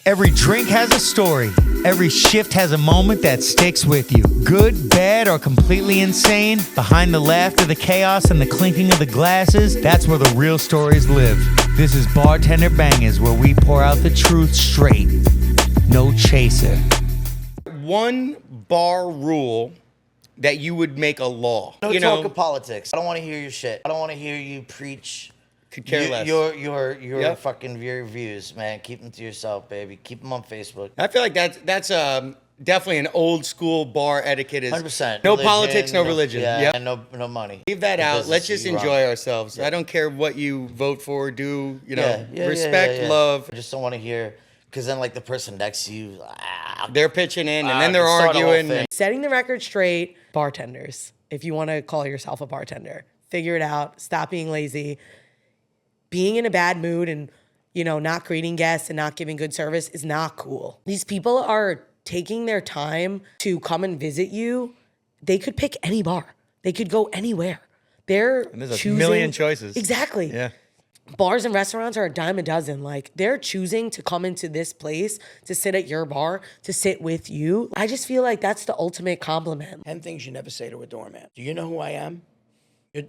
Every drink has a story. Every shift has a moment that sticks with you. Good, bad, or completely insane, behind the laughter, the chaos, and the clinking of the glasses, that's where the real stories live. This is Bartender Bangaz, where we pour out the truth straight. No chaser. One bar rule that you would make a law. No talk of politics. I don't want to hear your shit. I don't want to hear you preach. Could care less. Your fucking your views, man. Keep them to yourself, baby. Keep them on Facebook. I feel like that's definitely an old school bar etiquette. Is 100%. No politics, no religion. Yeah, Yep. and no money. Leave that out. Because Let's just you enjoy run. ourselves. Yeah. I don't care what you vote for, do, Yeah, respect, yeah. love. I just don't want to hear, because then like the person next to you, They're pitching in and then they're start a whole arguing. thing. Setting the record straight, bartenders. If you want to call yourself a bartender, figure it out. Stop being lazy. Being in a bad mood and, not greeting guests and not giving good service is not cool. These people are taking their time to come and visit you. They could pick any bar. They could go anywhere. And there's a million choices. Exactly. Yeah. Bars and restaurants are a dime a dozen. Like, they're choosing to come into this place, to sit at your bar, to sit with you. I just feel like that's the ultimate compliment. 10 things you never say to a doorman. Do you know who I am?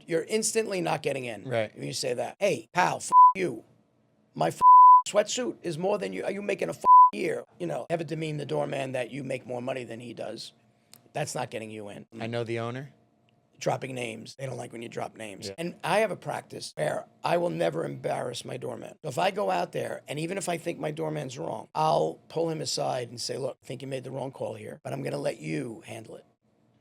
You're instantly not getting in. Right. When you say that. Hey, pal, you. My sweatsuit is more than you. Are you making a year? Never demean the doorman that you make more money than he does. That's not getting you in. I know the owner. Dropping names. They don't like when you drop names. Yeah. And I have a practice where I will never embarrass my doorman. So if I go out there, and even if I think my doorman's wrong, I'll pull him aside and say, look, I think you made the wrong call here, but I'm going to let you handle it.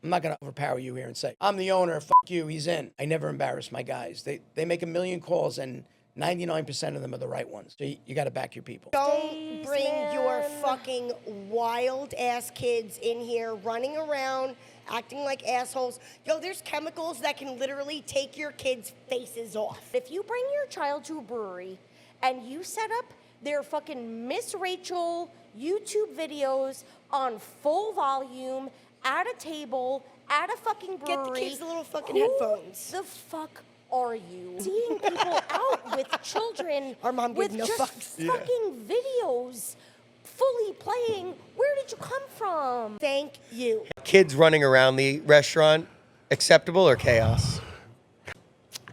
I'm not going to overpower you here and say, I'm the owner, you, he's in. I never embarrass my guys. They make a million calls, and 99% of them are the right ones. So you got to back your people. Don't bring your fucking wild ass kids in here running around acting like assholes. Yo, there's chemicals that can literally take your kids' faces off. If you bring your child to a brewery and you set up their fucking Miss Rachel YouTube videos on full volume at a table at a fucking brewery, Get the kids the little fucking who headphones. the fuck are you? Seeing people out with children Our mom with gives no just fucks. fucking videos fully playing. Where did you come from? Thank you. Kids running around the restaurant, acceptable or chaos?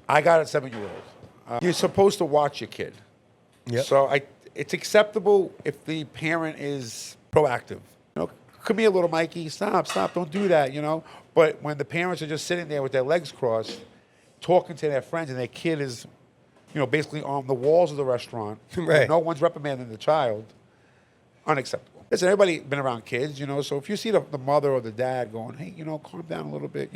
I got a 7-year-old. You're supposed to watch your kid. Yep. So it's acceptable if the parent is proactive. Come here, little Mikey. Stop, don't do that, But when the parents are just sitting there with their legs crossed, talking to their friends, and their kid is, basically on the walls of the restaurant, Right. and no one's reprimanding the child, unacceptable. Listen, everybody been around kids, so if you see the mother or the dad going, hey, calm down a little bit,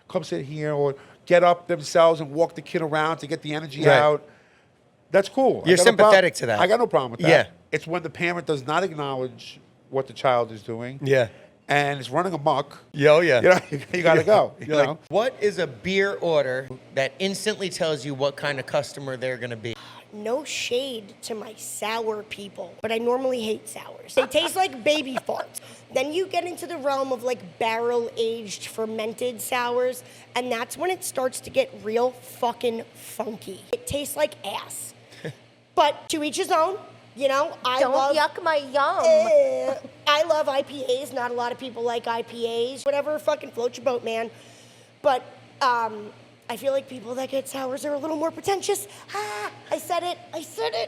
come sit here, or get up themselves and walk the kid around to get the energy Right. out, that's cool. You're I got no sympathetic to that. I got no problem with that. Yeah. It's when the parent does not acknowledge what the child is doing. Yeah. And it's running amok. Yeah. You got to go. You're like, what is a beer order that instantly tells you what kind of customer they're going to be? No shade to my sour people, but I normally hate sours. They taste like baby farts. Then you get into the realm of like barrel-aged fermented sours, and that's when it starts to get real fucking funky. It tastes like ass. But to each his own. I Don't love yuck my yum. I love IPAs. Not a lot of people like IPAs. Whatever fucking floats your boat, man. But I feel like people that get sours are a little more pretentious. I said it.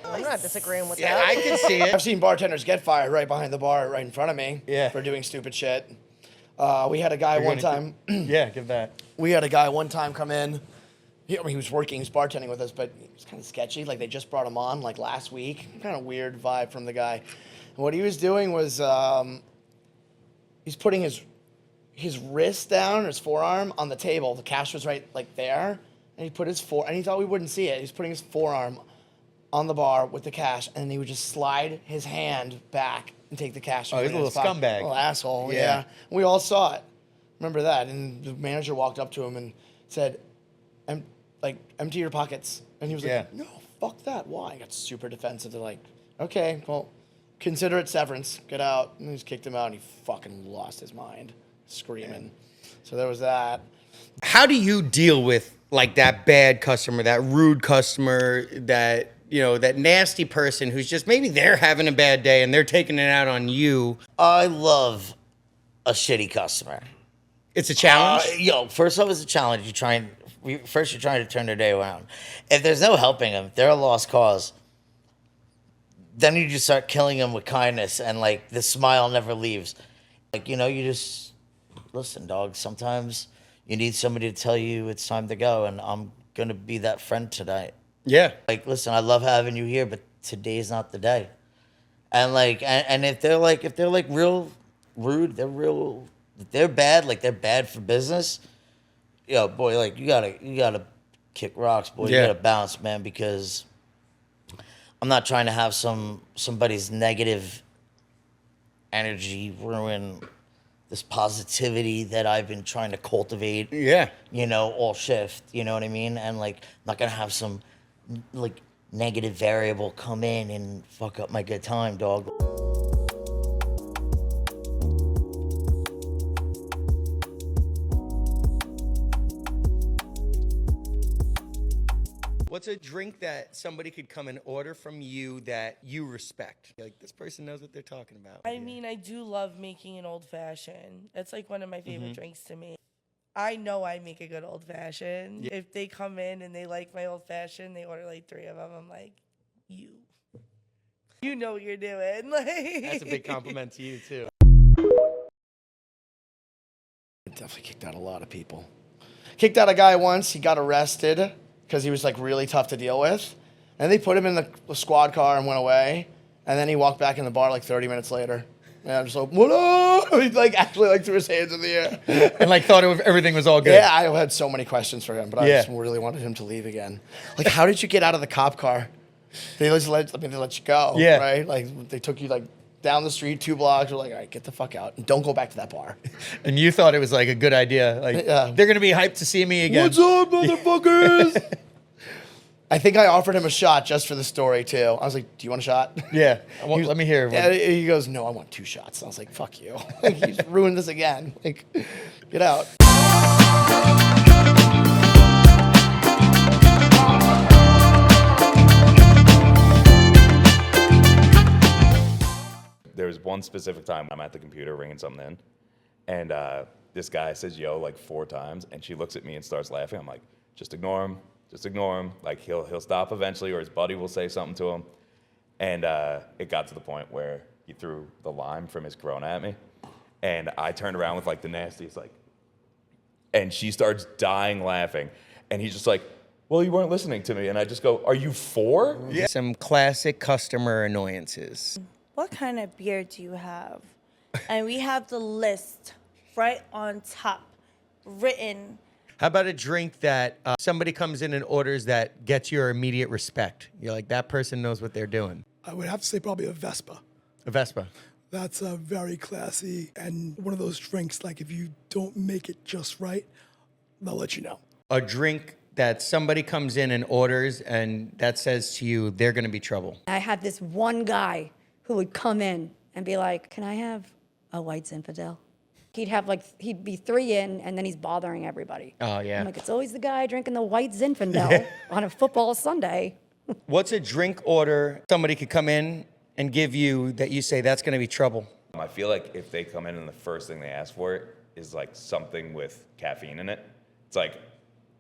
I'm not disagreeing with Yeah, that. I can see it. I've seen bartenders get fired right behind the bar, right in front of me, for doing stupid shit. We had a guy one time. Yeah, give that. We had a guy one time come in. He was working, he was bartending with us, but it was kind of sketchy. Like, they just brought him on, like, last week. Kind of weird vibe from the guy. And what he was doing was he's putting his wrist down, his forearm, on the table. The cash was right, like, there. And he put his and he thought we wouldn't see it. He was putting his forearm on the bar with the cash, and then he would just slide his hand back and take the cash. Oh, he's a little scumbag. Little asshole, Yeah. yeah. We all saw it. Remember that. And the manager walked up to him and said, empty your pockets. And he was like, no, fuck that. Why? He got super defensive. They're like, okay, well, consider it severance. Get out. And he just kicked him out, and he fucking lost his mind, screaming. So there was that. How do you deal with like that bad customer, that rude customer that that nasty person who's just maybe they're having a bad day and they're taking it out on you. I love a shitty customer. It's a challenge. First off, it's a challenge. You're trying to turn their day around. If there's no helping them, they're a lost cause. Then you just start killing them with kindness, and like the smile never leaves. Like, you just listen, dog. Sometimes you need somebody to tell you it's time to go, and I'm gonna be that friend tonight. Yeah. Like, listen, I love having you here, but today's not the day. And like, and if they're like real rude, they're bad, like they're bad for business. Boy, like you gotta kick rocks, boy. Yeah. You gotta bounce, man, because I'm not trying to have somebody's negative energy ruin this positivity that I've been trying to cultivate. Yeah. All shift. You know what I mean? And like, I'm not gonna have some like negative variable come in and fuck up my good time, dog. What's a drink that somebody could come and order from you that you respect? Like, this person knows what they're talking about. I mean, I do love making an old fashioned. It's like one of my favorite drinks to me. I know I make a good old fashioned. Yeah. If they come in and they like my old fashioned, they order like 3 of them. I'm like, you know what you're doing. That's a big compliment to you too. I definitely kicked out a lot of people. Kicked out a guy once. He got arrested because he was like really tough to deal with. And they put him in the squad car and went away. And then he walked back in the bar like 30 minutes later. And I'm just like, what up? He like actually like threw his hands in the air. And like thought everything was all good. Yeah, I had so many questions for him, but I just really wanted him to leave again. Like, how did you get out of the cop car? They let you go, right? Like, they took you like down the street 2 blocks. We're like, all right, get the fuck out and don't go back to that bar. And you thought it was like a good idea. Like, they're gonna be hyped to see me again. What's up, motherfuckers? I think I offered him a shot just for the story too. I was like, "Do you want a shot?" Yeah, let me hear. Yeah, he goes, "No, I want 2 shots." And I was like, "Fuck you! You just ruined this again. Like, get out." There was one specific time I'm at the computer ringing something in, and this guy says "yo" like 4 times, and she looks at me and starts laughing. I'm like, "Just ignore him. Just ignore him. Like, he'll stop eventually, or his buddy will say something to him." And it got to the point where he threw the lime from his Corona at me, and I turned around with like the nastiest like, and she starts dying laughing, and he's just like, "Well, you weren't listening to me," and I just go, "Are you 4?" Yeah. Some classic customer annoyances. What kind of beer do you have? And we have the list right on top, written. How about a drink that somebody comes in and orders that gets your immediate respect? You're like, that person knows what they're doing. I would have to say probably a Vespa. A Vespa. That's very classy and one of those drinks, like if you don't make it just right, they'll let you know. A drink that somebody comes in and orders and that says to you, they're going to be trouble. I had this one guy who would come in and be like, "Can I have a white Zinfandel?" He'd be 3 in, and then he's bothering everybody. Oh, yeah. I'm like, it's always the guy drinking the white Zinfandel on a football Sunday. What's a drink order somebody could come in and give you that you say that's going to be trouble? I feel like if they come in and the first thing they ask for is like something with caffeine in it, it's like,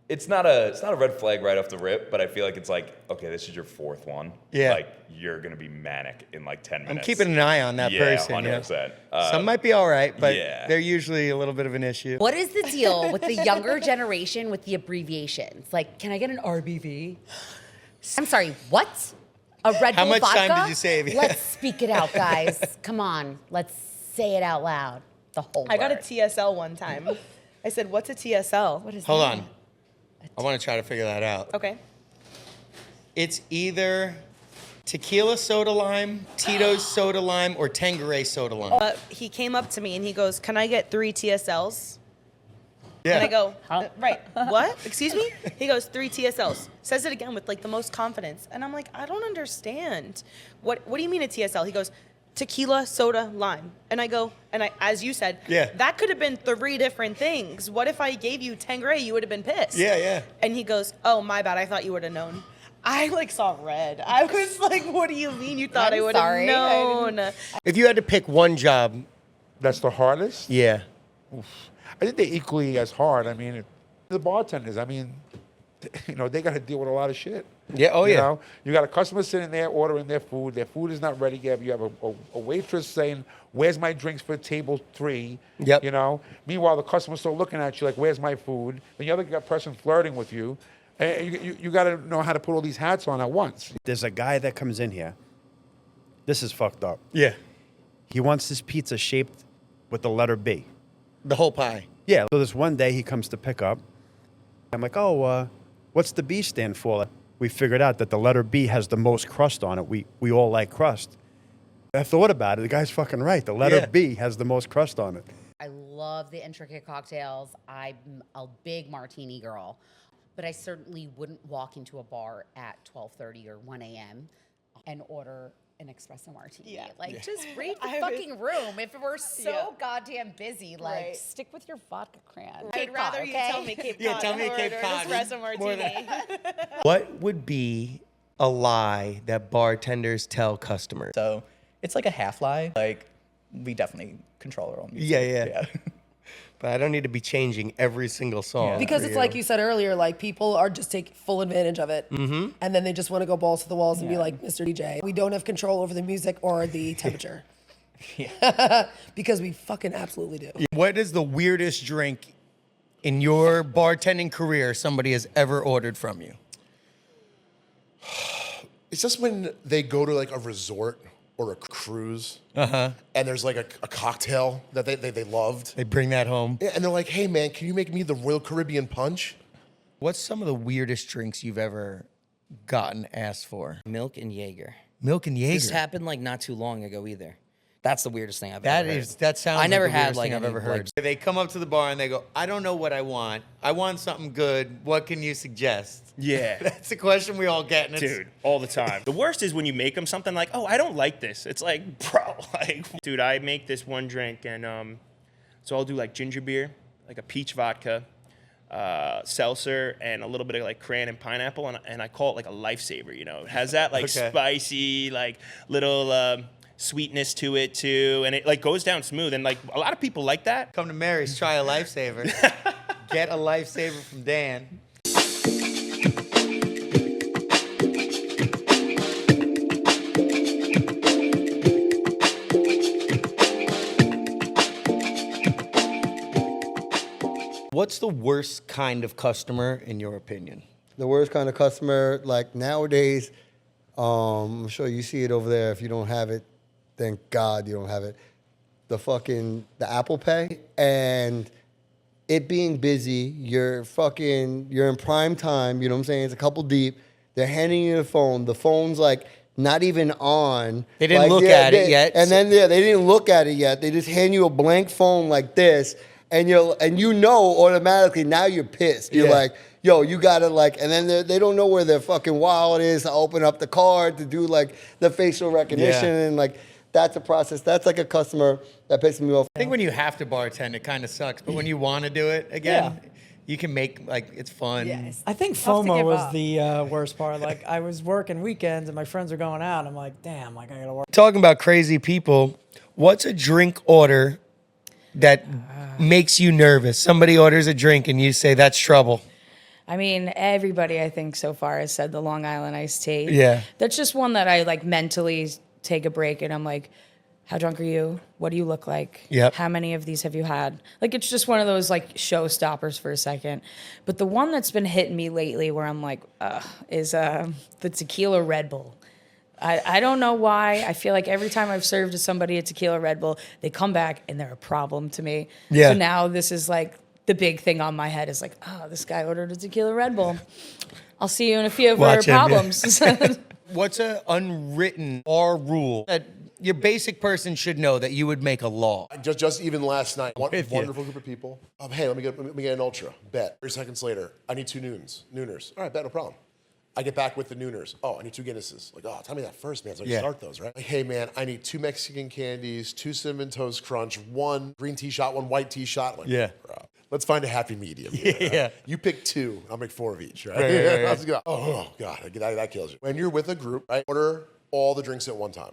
it's not a red flag right off the rip, but I feel like it's like, okay, this is your 4th one. Yeah. Like, you're going to be manic in like 10 minutes. I'm keeping an eye on that person. Yeah, 100%. Some might be all right, but they're usually a little bit of an issue. What is the deal with the younger generation with the abbreviations? Like, can I get an RBV? I'm sorry, what? A Red Bull How much vodka? time did you save? Let's speak it out, guys. Come on, let's say it out loud. The whole word. I got a TSL one time. I said, "What's a TSL?" What is Hold on. I want to try to figure that out. Okay. It's either tequila soda lime, Tito's soda lime, or Tanqueray soda lime. He came up to me and he goes, "Can I get 3 TSLs?" Yeah. And I go, "Right, what? Excuse me?" He goes, 3 TSLs. Says it again with like the most confidence. And I'm like, I don't understand. What do you mean a TSL? He goes, tequila, soda, lime. And I go, as you said, that could have been 3 different things. What if I gave you Tanqueray? You would have been pissed. Yeah. And he goes, "Oh, my bad. I thought you would have known." I like saw red. I was like, what do you mean you thought I would have sorry. known? If you had to pick one job, That's the hardest? yeah. I think they're equally as hard. I mean, the bartenders, I mean, you know, they got to deal with a lot of shit. Yeah, oh, you yeah. know? You got a customer sitting there ordering their food is not ready yet. You have a waitress saying, where's my drinks for table 3? Yep. You know? Meanwhile, the customer's still looking at you like, where's my food? Then the other person flirting with you. And you got to know how to put all these hats on at once. There's a guy that comes in here. This is fucked up. Yeah. He wants his pizza shaped with the letter B. The whole pie. Yeah. So this one day he comes to pick up. I'm like, oh, what's the B stand for? We figured out that the letter B has the most crust on it. We all like crust. I thought about it. The guy's fucking right. The letter B has the most crust on it. I love the intricate cocktails. I'm a big martini girl, but I certainly wouldn't walk into a bar at 12:30 or 1 a.m. and order an espresso martini. Yeah. Like, just read the fucking room. If we're so goddamn busy, like, stick with your vodka cran. I'd rather you tell me Cape Cod. Yeah, tell me than Cape order Cod. an espresso martini. What would be a lie that bartenders tell customers? So it's like a half lie. Like, we definitely control our own music. Yeah. But I don't need to be changing every single song. Because for it's like you said earlier, like people are just take full advantage of it. Mhm. And then they just want to go balls to the walls and be like, Mr. DJ, we don't have control over the music or the temperature. Because we fucking absolutely do. What is the weirdest drink in your bartending career somebody has ever ordered from you? It's just when they go to like a resort or a cruise, and there's like a cocktail that they loved. They bring that home. Yeah, and they're like, hey man, can you make me the Royal Caribbean Punch? What's some of the weirdest drinks you've ever gotten asked for? Milk and Jaeger. Milk and Jaeger. This happened like not too long ago either. That's the weirdest thing I've That ever heard. is that sounds. I never like the had weirdest like thing I've any, ever heard. They come up to the bar and they go, "I don't know what I want. I want something good. What can you suggest?" Yeah. That's the question we all get. And it's, Dude, all the time. The worst is when you make them something like, oh, I don't like this. It's like, bro, like, dude, I make this one drink and so I'll do like ginger beer, like a peach vodka, seltzer, and a little bit of like cran and pineapple, and I call it like a lifesaver, you know. It has that like spicy, like little sweetness to it too, and it like goes down smooth, and like a lot of people like that. Come to Mary's, try a lifesaver. Get a lifesaver from Dan. What's the worst kind of customer in your opinion? The worst kind of customer, like nowadays, I'm sure you see it over there. If you don't have it, thank God you don't have it. The Apple Pay and it being busy, you're in prime time, you know what I'm saying? It's a couple deep. They're handing you the phone. The phone's like not even on. They didn't look at it yet. And then they didn't look at it yet. They just hand you a blank phone like this. And you know automatically now you're pissed. You're like, yo, you gotta like, and then they don't know where their fucking wallet is to open up the card to do like the facial recognition and like that's a process. That's like a customer that pisses me off. I think when you have to bartend, it kind of sucks. But when you want to do it again, you can make like it's fun. Yes. I think FOMO was the worst part. Like I was working weekends and my friends were going out. I'm like, damn, like I gotta work. Talking about crazy people, what's a drink order that makes you nervous? Somebody orders a drink and you say that's trouble. I mean, everybody I think so far has said the Long Island iced tea. Yeah. That's just one that I like mentally take a break and I'm like, how drunk are you? What do you look like? Yep. How many of these have you had? Like, it's just one of those like showstoppers for a second. But the one that's been hitting me lately where I'm like, is the tequila Red Bull. I don't know why. I feel like every time I've served to somebody a tequila Red Bull, they come back and they're a problem to me. Yeah. So now this is like the big thing on my head is like, oh, this guy ordered a tequila Red Bull. I'll see you in a few of our problems. What's an unwritten or rule that your basic person should know that you would make a law? Just even last night, wonderful group of people. Hey, let me get an ultra. Bet. 3 seconds later, I need 2 nooners. All right, bet, no problem. I get back with the nooners. Oh, I need 2 Guinnesses. Like, oh, tell me that first, man, so I can start those, right? Like, hey, man, I need 2 Mexican candies, 2 Cinnamon Toast Crunch, 1 green tea shot, 1 white tea shot. Like, bro. let's find a happy medium. Yeah. You pick 2, I'll make 4 of each, right? Right. Let's go. Oh, God, that kills you. When you're with a group, right, order all the drinks at one time.